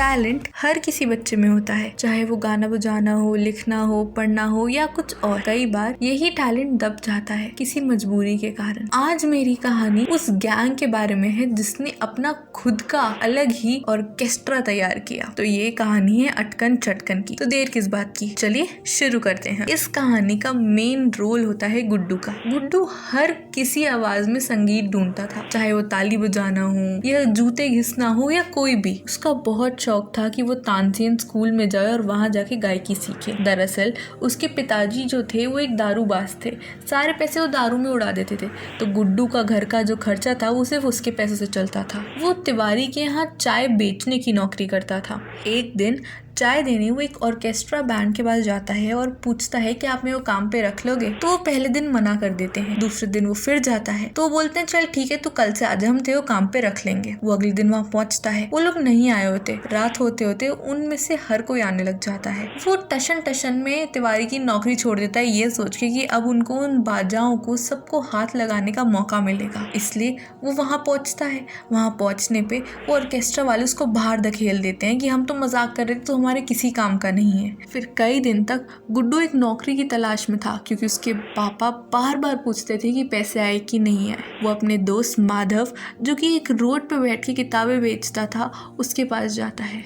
Talent हर किसी बच्चे में होता है, चाहे वो गाना बजाना हो, लिखना हो, पढ़ना हो या कुछ और। कई बार यही टैलेंट दब जाता है किसी मजबूरी के कारण। आज मेरी कहानी उस गैंग के बारे में है जिसने अपना खुद का अलग ही ऑर्केस्ट्रा तैयार किया। तो ये कहानी है अटकन चटकन की। तो देर किस बात की, चलिए शुरू करते हैं। इस कहानी का मेन रोल होता है गुड्डू का। गुड्डू हर किसी आवाज में संगीत ढूंढता था, चाहे वो ताली बजाना हो या जूते घिसना हो या कोई भी। उसका बहुत शौक था कि वो तानसेन स्कूल में जाए और वहाँ जाके गायकी सीखे। दरअसल उसके पिताजी जो थे वो एक दारूबाज थे, सारे पैसे वो दारू में उड़ा देते थे। तो गुड्डू का घर का जो खर्चा था वो सिर्फ उसके पैसों से चलता था। वो तिवारी के यहाँ चाय बेचने की नौकरी करता था। एक दिन चाय देने वो एक ऑर्केस्ट्रा बैंड के पास जाता है और पूछता है कि आप मेरे को काम पे रख लोगे। तो वो पहले दिन मना कर देते हैं। दूसरे दिन वो फिर जाता है तो वो बोलते हैं चल ठीक है, तू कल से आजा, हम तेरे को काम पे रख लेंगे। वो अगले दिन वहाँ पहुँचता है, वो लोग नहीं आए होते। रात होते होते उनमें से हर कोई आने लग जाता है। वो टशन टशन में तिवारी की नौकरी छोड़ देता है, ये सोच के कि अब उनको उन बाजाओं को सबको हाथ लगाने का मौका मिलेगा। इसलिए वो वहाँ पहुँचता है। वहाँ पहुँचने पे वो ऑर्केस्ट्रा वाले उसको बाहर धकेल देते हैं कि हम तो मजाक कर रहे थे, तो हमारे किसी काम का नहीं है। फिर कई दिन तक गुड्डू एक नौकरी की तलाश में था, क्योंकि उसके पापा बार बार पूछते थे कि पैसे आए कि नहीं आए। वो अपने दोस्त माधव, जो कि एक रोड पे बैठ के किताबें बेचता था, उसके पास जाता है।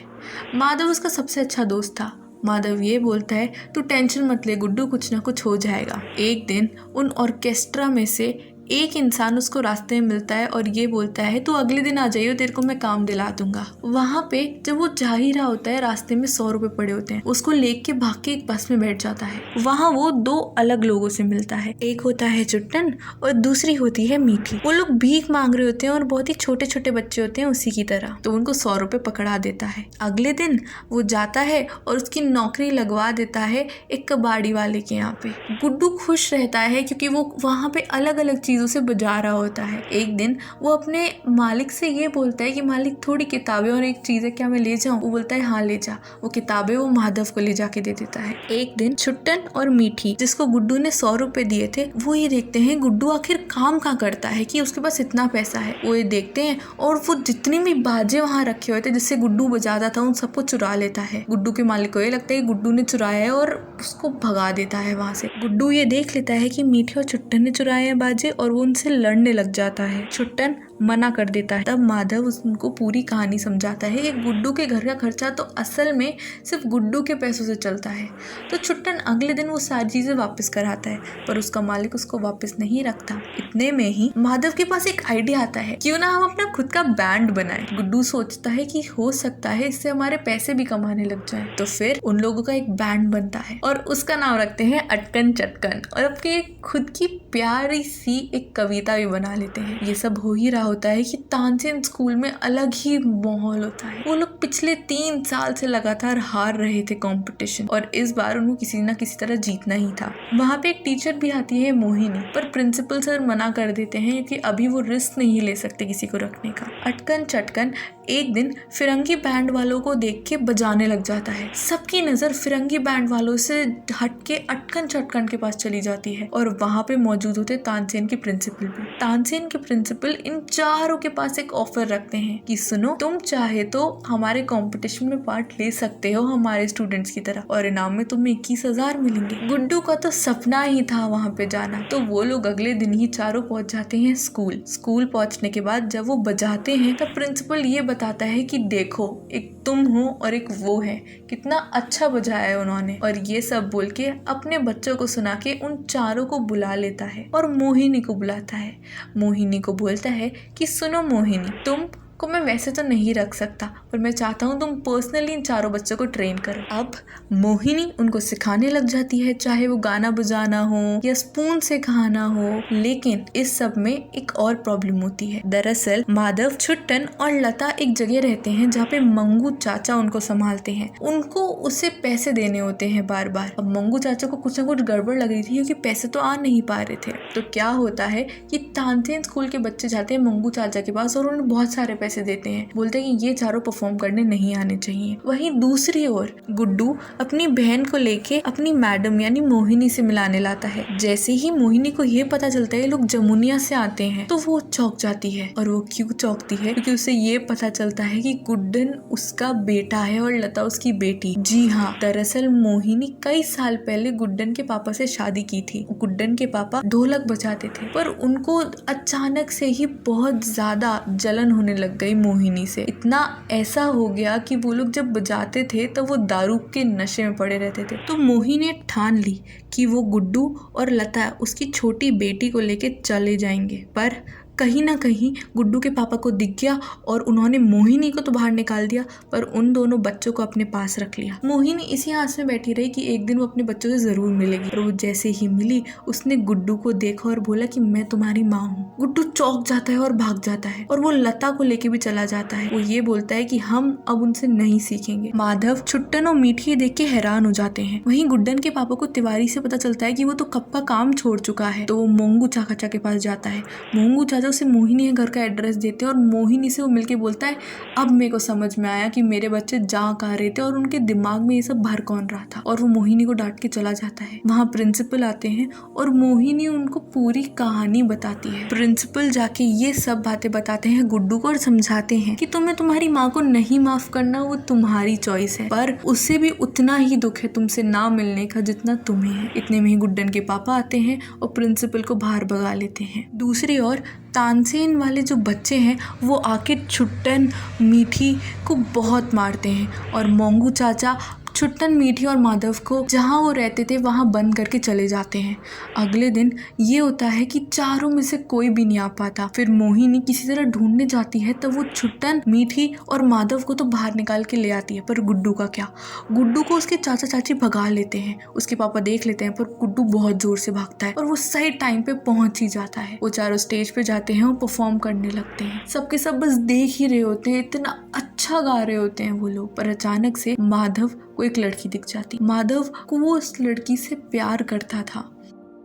माधव उसका सबसे अच्छा दोस्त था। माधव ये बोलता है तू टेंशन मत ले गुड्डू, कुछ ना कुछ हो जाएगा। एक दिन उन ऑर्केस्ट्रा में से एक इंसान उसको रास्ते में मिलता है और ये बोलता है तू अगले दिन आ जाइयो, तेरे को मैं काम दिला दूंगा। वहाँ पे जब वो जा ही रहा होता है, रास्ते में 100 रुपए पड़े होते हैं। उसको लेके भाग के एक बस में बैठ जाता है। वहाँ वो दो अलग लोगों से मिलता है, एक होता है चुट्टन और दूसरी होती है मीठी। वो लोग भीख मांग रहे होते हैं और बहुत ही छोटे छोटे बच्चे होते हैं उसी की तरह। तो उनको 100 रुपए पकड़ा देता है। अगले दिन वो जाता है और उसकी नौकरी लगवा देता है एक कबाड़ी वाले के यहाँ पे। गुड्डू खुश रहता है क्योंकि वो वहाँ पे अलग अलग चीजों से बजा रहा होता है। एक दिन वो अपने मालिक से ये बोलता है कि मालिक थोड़ी किताबें और एक चीज है, क्या मैं ले जाऊं? वो बोलता है हाँ ले जा। वो किताबें वो माधव को ले जाके दे देता है। एक दिन छुट्टन और मीठी, जिसको गुड्डू ने 100 रुपए दिए थे, वो ये देखते हैं गुड्डू आखिर काम कहाँ करता है कि उसके पास इतना पैसा है। वो ये देखते हैं और वो जितनी भी बाजे वहाँ रखे हुए थे जिससे गुड्डू बजाता था, उन सबको चुरा लेता है। गुड्डू के मालिक को ये लगता है कि गुड्डू ने चुराया है और उसको भगा देता है वहाँ से। गुड्डू ये देख लेता है कि मीठी और छुट्टन ने चुराए हैं बाजे और वो उनसे लड़ने लग जाता है। छुट्टन मना कर देता है। तब माधव उनको पूरी कहानी समझाता है कि गुड्डू के घर का खर्चा तो असल में सिर्फ गुड्डू के पैसों से चलता है। तो छुट्टन अगले दिन वो सारी चीजें वापस कराता है, पर उसका मालिक उसको वापस नहीं रखता। इतने में ही माधव के पास एक आइडिया आता है, क्यों ना हम अपना खुद का बैंड बनाएं। गुड्डू सोचता है कि हो सकता है इससे हमारे पैसे भी कमाने लग जाएं। तो फिर उन लोगों का एक बैंड बनता है और उसका नाम रखते हैं अटकन चटकन, और अपनी खुद की प्यारी सी एक कविता भी बना लेते हैं। ये सब हो ही रहा होता है कि तानसेन स्कूल में अलग ही माहौल होता है। वो लोग पिछले 3 साल से लगातार हार रहे थे कंपटीशन, और इस बार उनको किसी ना किसी तरह जीतना ही था। वहाँ पे एक टीचर भी आती है मोहिनी, पर प्रिंसिपल सर मना कर देते हैं क्योंकि अभी वो रिस्क नहीं ले सकते किसी को रखने का। अटकन चटकन एक दिन फिरंगी बैंड वालों को देख के बजाने लग जाता है। सबकी नजर फिरंगी बैंड वालों से हट के अटकन चटकन के पास चली जाती है और वहाँ पे मौजूद होते तानसेन के प्रिंसिपल भी। तानसेन के प्रिंसिपल इन चारों के पास एक ऑफर रखते हैं कि सुनो, तुम चाहे तो हमारे कंपटीशन में पार्ट ले सकते हो हमारे स्टूडेंट्स की तरह, और इनाम में तुम्हें 21,000 मिलेंगे। गुड्डू का तो सपना ही था वहाँ पे जाना। तो वो लोग अगले दिन ही चारों पहुंच जाते हैं स्कूल पहुंचने के बाद जब वो बजाते हैं तब प्रिंसिपल ये बताता है कि देखो, एक तुम हो और एक वो है, कितना अच्छा बजाया है उन्होंने। और ये सब बोल के अपने बच्चों को सुना के उन चारों को बुला लेता है और मोहिनी को बुलाता है। मोहिनी को बोलता है कि सुनो मोहिनी, तुम को मैं वैसे तो नहीं रख सकता, पर मैं चाहता हूँ तुम पर्सनली इन चारों बच्चों को ट्रेन करो। अब मोहिनी उनको सिखाने लग जाती है, चाहे वो गाना बजाना हो या स्पून से खाना हो। लेकिन इस सब में एक और प्रॉब्लम होती है। दरअसल माधव, छुट्टन और लता एक जगह रहते हैं जहाँ पे मंगू चाचा उनको संभालते हैं। उनको उसे पैसे देने होते हैं बार बार। अब मंगू चाचा को कुछ ना कुछ गड़बड़ लग रही थी क्योंकि पैसे तो आ नहीं पा रहे थे। तो क्या होता है कि तानसेन स्कूल के बच्चे जाते हैं मंगू चाचा के पास और उन्हें बहुत सारे पैसे देते हैं, बोलते हैं कि ये चारों परफॉर्म करने नहीं आने चाहिए। वहीं दूसरी ओर गुड्डू अपनी बहन को लेके अपनी मैडम यानी मोहिनी से मिलाने लाता है। जैसे ही मोहिनी को ये पता चलता है लोग जमुनिया से आते हैं तो वो चौंक जाती है। और वो क्यों चौंकती है? क्योंकि उसे ये पता चलता है कि गुड्डन उसका बेटा है और लता उसकी बेटी। जी हाँ, दरअसल मोहिनी कई साल पहले गुड्डन के पापा से शादी की थी। गुड्डन के पापा ढोलक बजाते थे, पर उनको अचानक से ही बहुत ज्यादा जलन होने लग गई मोहिनी से। इतना ऐसा हो गया कि वो लोग जब बजाते थे तो वो दारू के नशे में पड़े रहते थे। तो मोहिनी ने ठान ली कि वो गुड्डू और लता उसकी छोटी बेटी को लेके चले जाएंगे। पर कहीं ना कहीं गुड्डू के पापा को दिख गया और उन्होंने मोहिनी को तो बाहर निकाल दिया, पर उन दोनों बच्चों को अपने पास रख लिया। मोहिनी इसी आस में बैठी रही कि एक दिन वो अपने बच्चों से जरूर मिलेगी। और वो जैसे ही मिली उसने गुड्डू को देखा और बोला कि मैं तुम्हारी माँ हूँ। गुड्डू चौंक जाता है और भाग जाता है और वो लता को लेके भी चला जाता है। वो ये बोलता है कि हम अब उनसे नहीं सीखेंगे। माधव, छुट्टन और मीठी देख के हैरान हो जाते हैं। वहीं गुड्डन के पापा को तिवारी से पता चलता है कि वो तो कब का काम छोड़ चुका है। तो वो मोंगू चाचा के पास जाता है। मोंगू चाचा उसे मोहिनी के घर का एड्रेस देते हैं और मोहिनी से वो मिलके बोलता है, अब मेरे को समझ में आया कि मेरे बच्चे जा कहाँ रहे थे और उनके दिमाग में ये सब भर कौन रहा था। और वो मोहिनी को डांट के चला जाता है। वहाँ प्रिंसिपल आते हैं और मोहिनी उनको पूरी कहानी बताती है। प्रिंसिपल जाके ये सब बातें बताते हैं गुड्डू को और समझाते हैं कि तुम्हें तुम्हारी माँ को नहीं माफ करना वो तुम्हारी चॉइस है, पर उससे भी उतना ही दुख है तुमसे ना मिलने का जितना तुम्हें है। इतने में ही गुड्डन के पापा आते हैं और प्रिंसिपल को बाहर भगा लेते हैं। दूसरी ओर तानसेन वाले जो बच्चे हैं वो आके छुट्टन, मीठी को बहुत मारते हैं और मोंगू चाचा छुट्टन, मीठी और माधव को जहाँ वो रहते थे वहाँ बंद करके चले जाते हैं। अगले दिन ये होता है कि चारों में से कोई भी नहीं आ पाता। फिर मोहिनी किसी तरह ढूंढने जाती है तब वो छुट्टन, मीठी और माधव को तो बाहर निकाल के ले आती है। पर गुड्डू का क्या? गुड्डू को उसके चाचा चाची भगा लेते हैं। उसके पापा देख लेते हैं पर गुड्डू बहुत जोर से भागता है और वो सही टाइम पे पहुंच ही जाता है। वो चारों स्टेज पे जाते हैं और परफॉर्म करने लगते हैं। सबके सब बस देख ही रहे होते हैं, इतना अच्छा गा रहे होते हैं वो लोग। पर अचानक से माधव को एक लड़की दिख जाती। माधव को वो उस लड़की से प्यार करता था।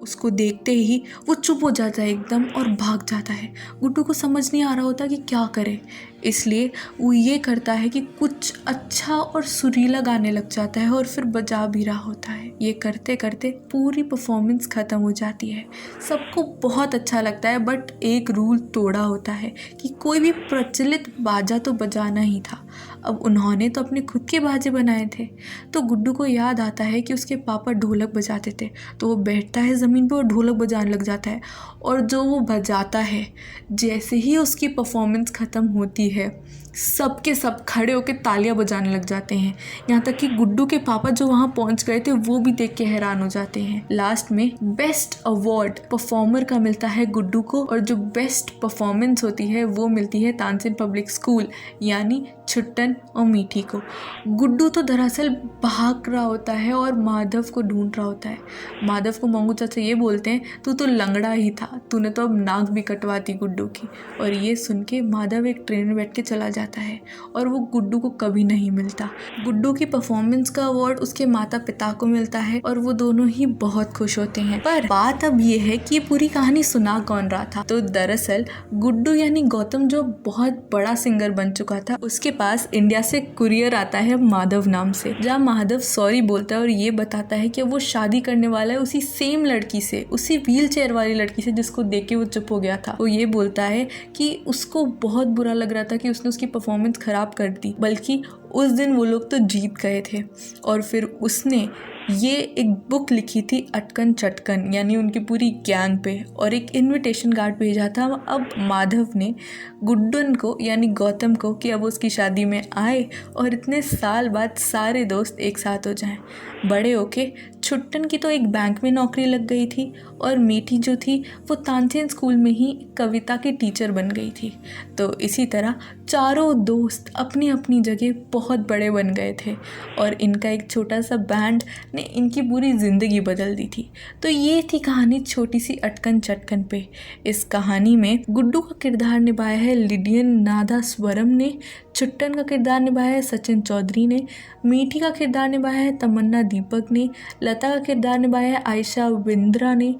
उसको देखते ही वो चुप हो जाता है एकदम और भाग जाता है। गुड्डू को समझ नहीं आ रहा होता कि क्या करे, इसलिए वो ये करता है कि कुछ अच्छा और सुरीला गाने लग जाता है और फिर बजा भी रहा होता है। ये करते करते पूरी परफॉर्मेंस ख़त्म हो जाती है। सबको बहुत अच्छा लगता है, बट एक रूल तोड़ा होता है कि कोई भी प्रचलित बाजा तो बजाना ही था। अब उन्होंने तो अपने खुद के बाजे बनाए थे। तो गुड्डू को याद आता है कि उसके पापा ढोलक बजाते थे, तो वो बैठता है ज़मीन पर और ढोलक बजाने लग जाता है। और जो वो बजाता है, जैसे ही उसकी परफॉर्मेंस ख़त्म होती है सबके सब खड़े होकर तालियां बजाने लग जाते हैं। यहाँ तक कि गुड्डू के पापा जो वहाँ पहुँच गए थे वो भी देख के हैरान हो जाते हैं। लास्ट में बेस्ट अवार्ड परफॉर्मर का मिलता है गुड्डू को और जो बेस्ट परफॉर्मेंस होती है वो मिलती है तानसेन पब्लिक स्कूल यानी छुट्टन और मीठी को। गुड्डू तो दरअसल भाग रहा होता है और माधव को ढूंढ रहा होता है। माधव को मोंगू चाचा ये बोलते हैं, तू तो लंगड़ा ही था, तूने तो अब नाक भी कटवा दी गुड्डू की। और ये सुन के माधव एक ट्रेन में बैठ के चला जाता है और वो गुड्डू को कभी नहीं मिलता। गुड्डू की परफॉर्मेंस का अवार्ड उसके माता पिता को मिलता है और वो दोनों ही बहुत खुश होते हैं। पर बात अब ये है कि ये पूरी कहानी सुना कौन रहा था। तो दरअसल गुड्डू यानी गौतम जो बहुत बड़ा सिंगर बन चुका था, उसके पास इंडिया से कुरियर आता है माधव नाम से, जहाँ माधव सॉरी बोलता है और ये बताता है कि वो शादी करने वाला है उसी सेम लड़की से, उसी व्हील चेयर वाली लड़की से जिसको देख के वो चुप हो गया था। वो ये बोलता है कि उसको बहुत बुरा लग रहा था कि उसने उसकी परफॉर्मेंस खराब कर दी, बल्कि उस दिन वो लोग तो जीत गए थे। और फिर उसने ये एक बुक लिखी थी अटकन चटकन यानी उनकी पूरी गैंग पे, और एक इनविटेशन कार्ड भेजा था अब माधव ने गुड्डन को यानी गौतम को कि अब उसकी शादी में आए और इतने साल बाद सारे दोस्त एक साथ हो जाएं। बड़े होके छुट्टन की तो एक बैंक में नौकरी लग गई थी और मीठी जो थी वो तानसेन स्कूल में ही कविता की टीचर बन गई थी। तो इसी तरह चारों दोस्त अपनी अपनी जगह बहुत बड़े बन गए थे और इनका एक छोटा सा बैंड ने इनकी पूरी ज़िंदगी बदल दी थी। तो ये थी कहानी छोटी सी अटकन चटकन पे। इस कहानी में गुड्डू का किरदार निभाया है लिडियन नादास्वरम ने, छुट्टन का किरदार निभाया है सचिन चौधरी ने, मीठी का किरदार निभाया है तमन्ना दीपक ने, लता का किरदार निभाया है आयशा बिंद्रा ने,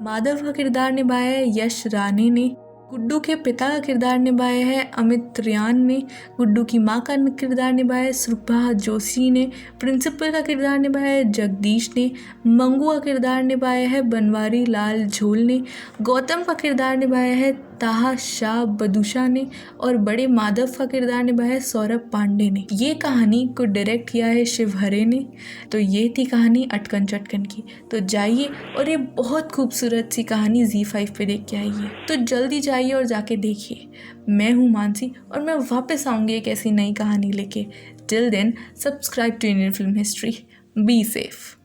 माधव का किरदार निभाया है यश राणे ने, गुड्डू के पिता का किरदार निभाया है अमित रियान ने। गुड्डू की माँ का किरदार निभाया है सुप्रभा जोशी ने। प्रिंसिपल का किरदार निभाया है जगदीश ने। मंगू का किरदार निभाया है बनवारी लाल झोल ने। गौतम का किरदार निभाया है ताहा शाह बदुशा ने। और बड़े माधव का किरदार निभाया है सौरभ पांडे ने। ये कहानी को डायरेक्ट किया है शिव हरे ने। तो ये थी कहानी अटकन चटकन की। तो जाइए और ये बहुत खूबसूरत सी कहानी ZEE5 पे देख के आइए। तो जल्दी जाइए और जाके देखिए। मैं हूँ मानसी और मैं वापस आऊँगी एक ऐसी नई कहानी लेके। Till then subscribe to Indian film history. Be safe.